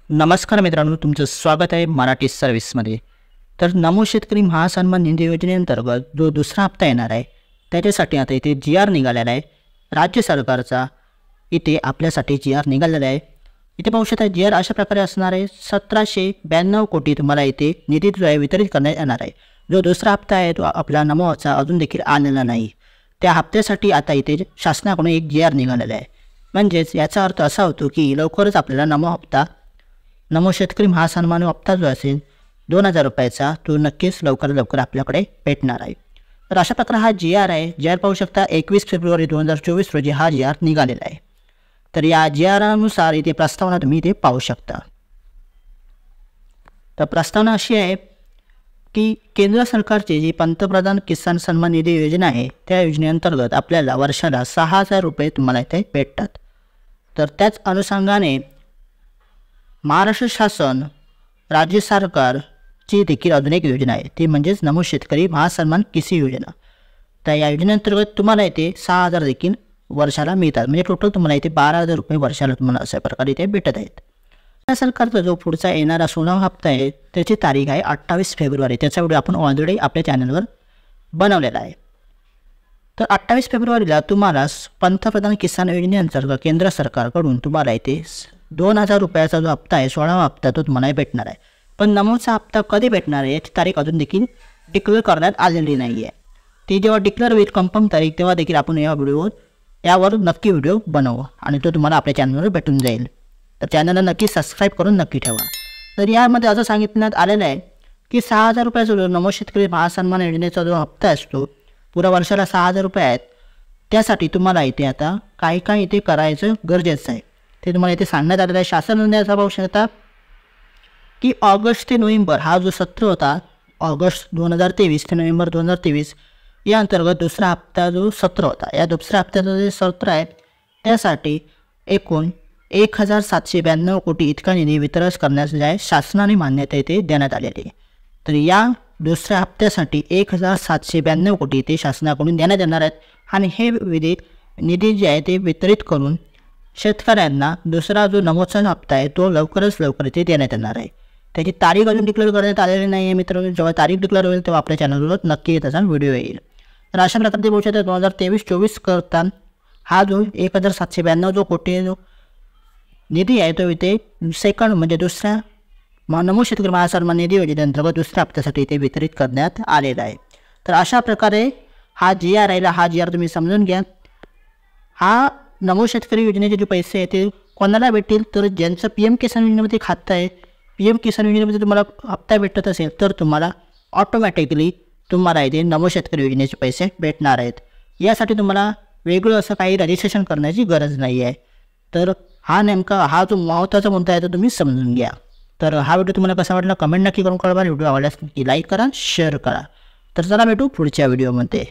नमस्कार मित्रांनो, तुमचं स्वागत आहे मराठी सर्व्हिसमध्ये। तर नमो शेतकरी महासन्मान निधी योजनेअंतर्गत जो दुसरा हप्ता येणार आहे त्याच्यासाठी आता इथे जी.आर. निघालेला आहे राज्य सरकारचा। इथे आपल्यासाठी जी.आर. निघालेला आहे। इथे पाहू शकता जी.आर. अशा प्रकारे असणार आहे। 1792 कोटी तुम्हाला इथे निधी जो आहे वितरित करण्यात येणार आहे। जो दुसरा हप्ता आहे तो आपला नमोचा अजून देखील आलेला नाही। त्या हप्त्यासाठी आता इथे शासनाकडून एक जी.आर. निघालेला आहे। म्हणजेच याचा अर्थ असा होतो की लवकरच आपल्याला नमो शेतकरी महासन्मान हप्ता जो असेल 2000 रुपयाचा तो नक्कीच लवकर आपल्याकडे भेटणार आहे। तर अशा प्रकारे हा जी.आर. आहे। जी.आर. पाहू शकता 21 फेब्रुवारी 2024 रोजी हा जी.आर. निघालेला आहे। तर या जी.आर.अनुसार इथे प्रस्तावना तुम्ही इथे पाहू शकता। तर प्रस्तावना अशी आहे की केंद्र सरकारची जी पंतप्रधान किसान सन्मान निधी योजना आहे त्या योजनेअंतर्गत आपल्याला वर्षाला 6000 रुपये तुम्हाला इथे भेटतात। तर त्याच अनुषंगाने महाराष्ट्र शासन राज्य सरकारची देखील अजून एक योजना आहे ती म्हणजेच नमो शेतकरी महासन्मान कृषी योजना। तर या योजनेअंतर्गत तुम्हाला इथे 6000 देखील वर्षाला मिळतात। म्हणजे टोटल तुम्हाला इथे 12000 रुपये वर्षाला तुम्हाला अशा प्रकारे इथे भेटत आहेत। या सरकारचा जो पुढचा येणारा 16वा हप्ता आहे त्याची तारीख आहे 28 फेब्रुवारी। त्याचा व्हिडिओ आपण ऑलरेडी आपल्या चॅनलवर बनवलेला आहे। तर 28 फेब्रुवारीला तुम्हाला पंतप्रधान किसान योजनेअंतर्गत केंद्र सरकारकडून तुम्हाला इथे 2000 रुपयाचा जो हप्ता आहे 16वा हप्ता तो तुम्हाला भेटणार आहे। पण नमोचा हप्ता कधी भेटणार आहे याची तारीख अजून देखील डिक्लेअर करण्यात आलेली नाही आहे। ती जेव्हा डिक्लेअर होईल कन्फर्म तारीख तेव्हा देखील आपण यावर नक्की व्हिडिओ बनवू आणि तो तुम्हाला आपल्या चॅनलवर भेटून जाईल। तर चॅनलला नक्की सबस्क्राईब करून नक्की ठेवा। तर यामध्ये असं सांगितण्यात आलेलं आहे की 6000 रुपयाचा जो नमो शेतकरी महासन्मान योजनेचा जो हप्ता असतो पुऱ्या वर्षाला 6000 रुपये आहेत। त्यासाठी तुम्हाला इथे आता काय इथे करायचं गरजेचं आहे ते तुम्हाला इथे सांगण्यात आलेलं आहे। शासनाने असा पाहू शकता की ऑगस्ट ते नोव्हेंबर हा जो सत्र होता ऑगस्ट 2023 ते नोव्हेंबर 2023 या अंतर्गत दुसरा हप्ता जो सत्र होता या दुसऱ्या हप्त्याचं जे सत्र आहे त्यासाठी एकूण 1792 कोटी इतका निधी वितरण करण्यास शासनाने मान्यता इथे देण्यात आलेली आहे। तर या दुसऱ्या हप्त्यासाठी 1792 कोटी ते शासनाकडून देण्यात येणार आहेत आणि हे निधी जे आहे ते वितरित करून शेतकऱ्यांना दुसरा जो नमोचा हप्ता आहे तो लवकर इथे देण्यात येणार आहे। त्याची तारीख अजून डिक्लेअर करण्यात आलेली नाही आहे मित्रांनो। जेव्हा तारीख डिक्लेअर होईल तेव्हा आपल्या चॅनलवर नक्की त्याचा व्हिडिओ येईल। तर अशा प्रकारे बोलू शकता 2023-24 करता हा जो 1792 जो कोटी जो निधी आहे तो इथे सेकंड म्हणजे दुसऱ्या नमो शेतकरी महासन्मान निधी योजनेअंतर्गत दुसऱ्या हप्त्यासाठी इथे वितरित करण्यात आलेला आहे। तर अशा प्रकारे हा जी.आर. राहिला। हा जी.आर. तुम्ही समजून घ्या। हा नमो शेतकरी योजनेचे जे पैसे आहेत ते कोणाला भेटतील तर ज्यांचं PM किसान योजनेमध्ये खातं आहे PM किसान योजनेमध्ये तुम्हाला हप्ता भेटत असेल तर तुम्हाला ऑटोमॅटिकली तुम्हाला इथे नमो शेतकरी योजनेचे पैसे भेटणार आहेत। यासाठी तुम्हाला वेगळं असं काही रजिस्ट्रेशन करण्याची गरज नाही आहे। तर हा जो महत्त्वाचा मुद्दा आहे तो तुम्ही समजून घ्या। तर हा व्हिडिओ तुम्हाला कसा वाटला कमेंट नक्की करून कळवा। व्हिडिओ आवडल्यास नक्की लाईक करा शेअर करा। तर चला भेटू पुढच्या व्हिडिओमध्ये।